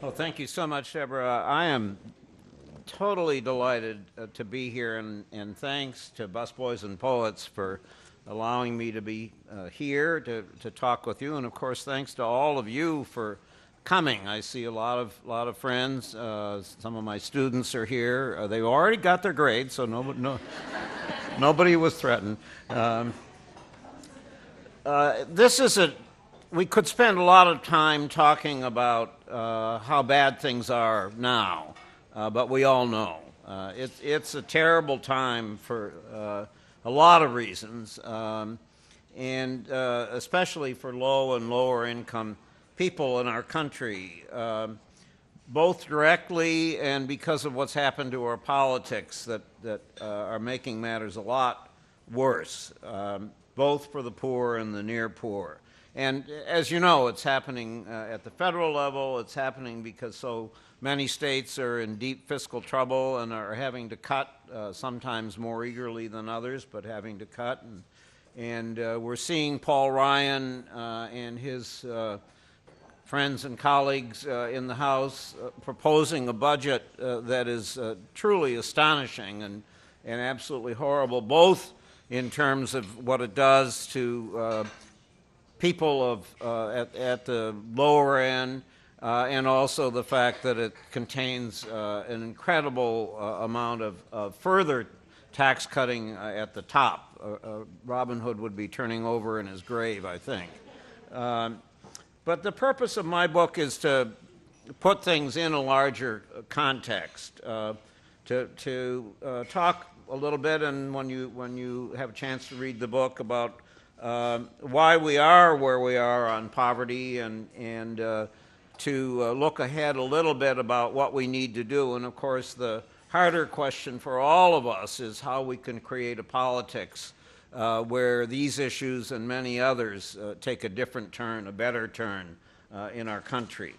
Well, thank you so much, Deborah. I am totally delighted to be here, and thanks to Busboys and Poets for allowing me to be here to talk with you, and of course, thanks to all of you for coming. I see a lot of friends. Some of my students are here. They've already got their grades, so nobody was threatened. Um, this is a we could spend a lot of time talking about how bad things are now, but we all know it's a terrible time for a lot of reasons, and especially for low and lower income people in our country, both directly and because of what's happened to our politics that are making matters a lot worse, both for the poor and the near poor. And as you know, it's happening at the federal level. It's happening because so many states are in deep fiscal trouble and are having to cut, sometimes more eagerly than others, but having to cut. And we're seeing Paul Ryan and his friends and colleagues in the House proposing a budget that is truly astonishing and absolutely horrible, both in terms of what it does to people at the lower end, and also the fact that it contains an incredible amount of further tax cutting at the top. Robin Hood would be turning over in his grave, I think. But the purpose of my book is to put things in a larger context, to talk a little bit, and when you have a chance to read the book, about why we are where we are on poverty, and to look ahead a little bit about what we need to do. And of course, the harder question for all of us is how we can create a politics where these issues and many others take a different turn, a better turn in our country.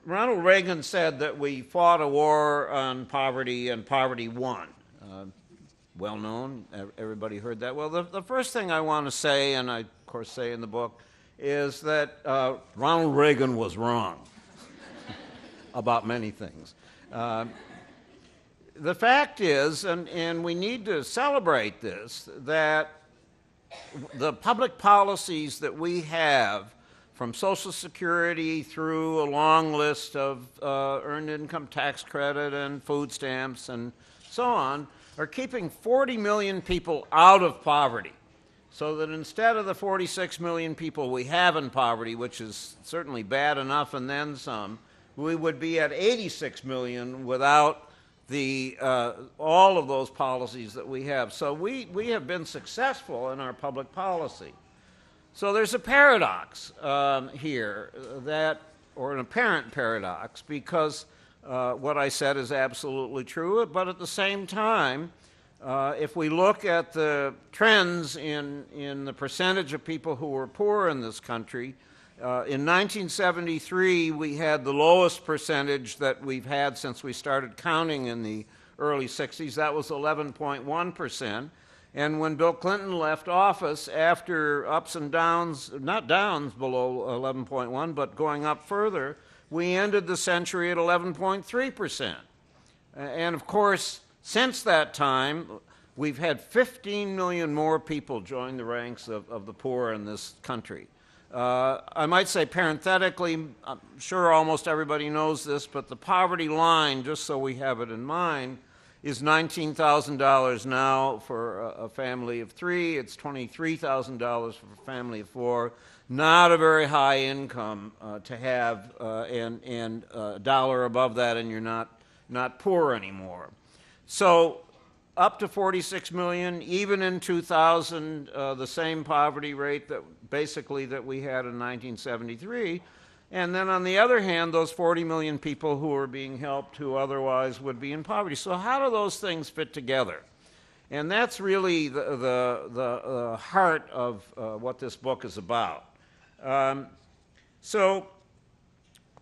Ronald Reagan said that we fought a war on poverty and poverty won. Well known, everybody heard that. Well, the first thing I want to say, and I of course say in the book, is that Ronald Reagan was wrong about many things. The fact is, and we need to celebrate this, that the public policies that we have, from Social Security through a long list of earned income tax credit and food stamps and so on, are keeping 40 million people out of poverty. So that instead of the 46 million people we have in poverty, which is certainly bad enough and then some, we would be at 86 million without all of those policies that we have. So we have been successful in our public policy. So there's a paradox here, or an apparent paradox, because what I said is absolutely true, but at the same time, if we look at the trends in the percentage of people who were poor in this country, in 1973 we had the lowest percentage that we've had since we started counting in the early 60s. That was 11.1%. And when Bill Clinton left office, after ups and downs, not downs below 11.1, but going up further, we ended the century at 11.3%. And of course, since that time, we've had 15 million more people join the ranks of the poor in this country. I might say parenthetically, I'm sure almost everybody knows this, but the poverty line, just so we have it in mind, is $19,000 now for a family of three. It's $23,000 for a family of four. Not a very high income to have, and a dollar above that, and you're not poor anymore. So up to 46 million, even in 2000, the same poverty rate that we had in 1973. And then on the other hand, those 40 million people who are being helped who otherwise would be in poverty. So how do those things fit together? And that's really the heart of what this book is about. So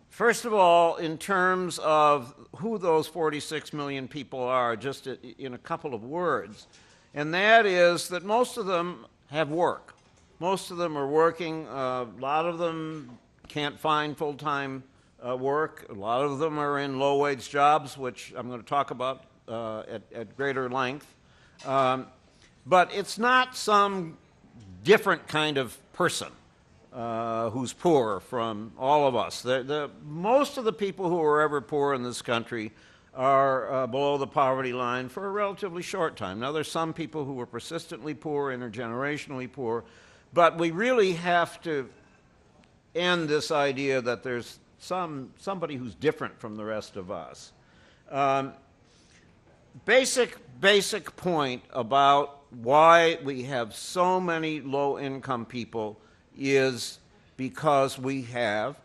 first of all, in terms of who those 46 million people are, just in a couple of words, and that is that most of them have work. Most of them are working. A lot of them can't find full-time work. A lot of them are in low-wage jobs, which I'm going to talk about at greater length. But it's not some different kind of person who's poor from all of us. Most of the people who are ever poor in this country are below the poverty line for a relatively short time. Now, there's some people who are persistently poor, intergenerationally poor, but we really have to end this idea that there's somebody who's different from the rest of us. Basic point about why we have so many low-income people is because we have,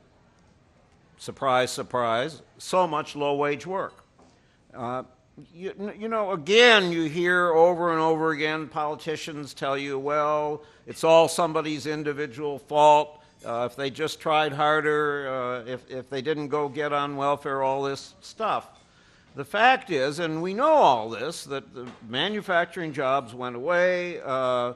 surprise, surprise, so much low-wage work. You know, again, you hear over and over again politicians tell you, well, it's all somebody's individual fault. If they just tried harder, if they didn't go get on welfare, all this stuff. The fact is, and we know all this, that the manufacturing jobs went away, the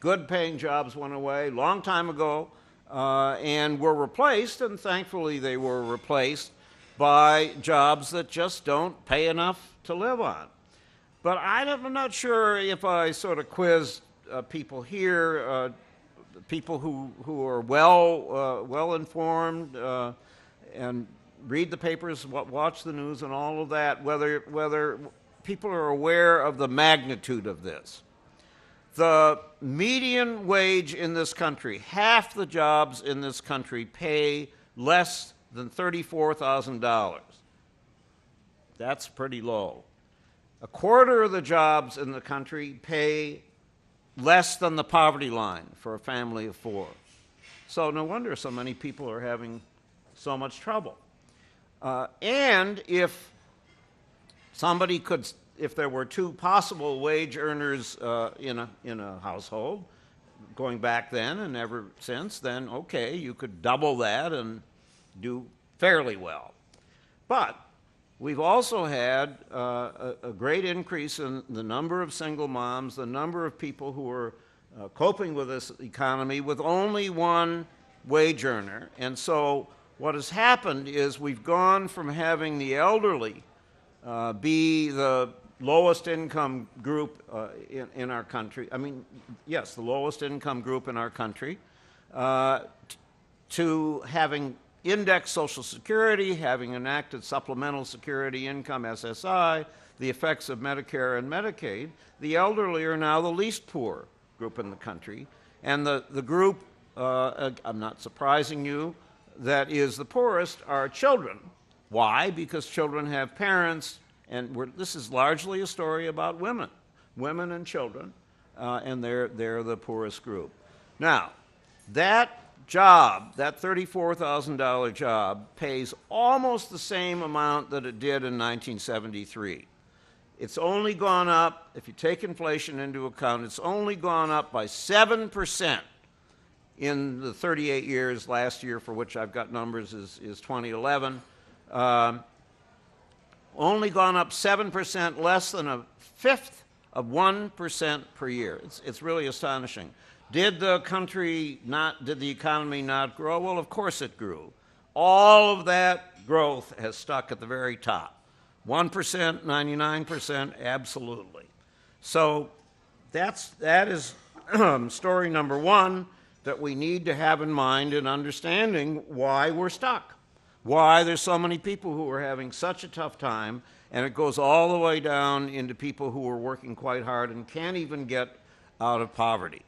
good-paying jobs went away a long time ago, and were replaced, and thankfully they were replaced by jobs that just don't pay enough to live on. But I'm not sure if I sort of quizzed people here, people who are well informed and read the papers, watch the news, and all of that, whether people are aware of the magnitude of this. The median wage in this country, half the jobs in this country pay less than $34,000. That's pretty low. A quarter of the jobs in the country pay less than the poverty line for a family of four. So no wonder so many people are having so much trouble. And if somebody could, if there were two possible wage earners in a household, going back then and ever since, then okay, you could double that and do fairly well. But we've also had a great increase in the number of single moms, the number of people who are coping with this economy with only one wage earner. And so what has happened is we've gone from having the elderly be the lowest income group in our country. I mean, yes, the lowest income group in our country, to having indexed Social Security, having enacted supplemental security income, SSI, the effects of Medicare and Medicaid. The elderly are now the least poor group in the country. And the group, I'm not surprising you, that is the poorest are children. Why? Because children have parents, and this is largely a story about women and children, and they're the poorest group. Now, that job, that $34,000 job, pays almost the same amount that it did in 1973. It's only gone up, if you take inflation into account, it's only gone up by 7% in the 38 years. Last year, for which I've got numbers, is 2011. Only gone up 7%, less than a fifth of 1% per year. It's really astonishing. Did the economy not grow? Well, of course it grew. All of that growth has stuck at the very top. 1%, 99%, absolutely. So that is story number one that we need to have in mind in understanding why we're stuck, why there's so many people who are having such a tough time, and it goes all the way down into people who are working quite hard and can't even get out of poverty.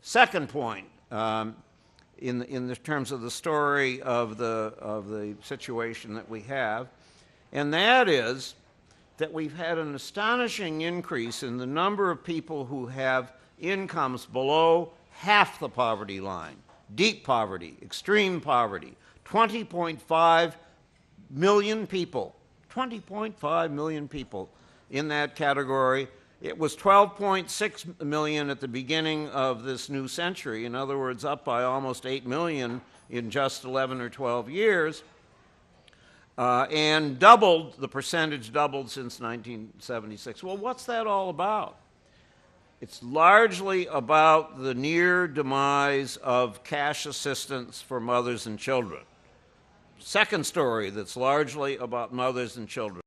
Second point, in the terms of the story of the situation that we have, and that is that we've had an astonishing increase in the number of people who have incomes below half the poverty line, deep poverty, extreme poverty. 20.5 million people, 20.5 million people in that category. It was 12.6 million at the beginning of this new century. In other words, up by almost 8 million in just 11 or 12 years, and doubled, the percentage doubled since 1976. Well, what's that all about? It's largely about the near demise of cash assistance for mothers and children. Second story that's largely about mothers and children.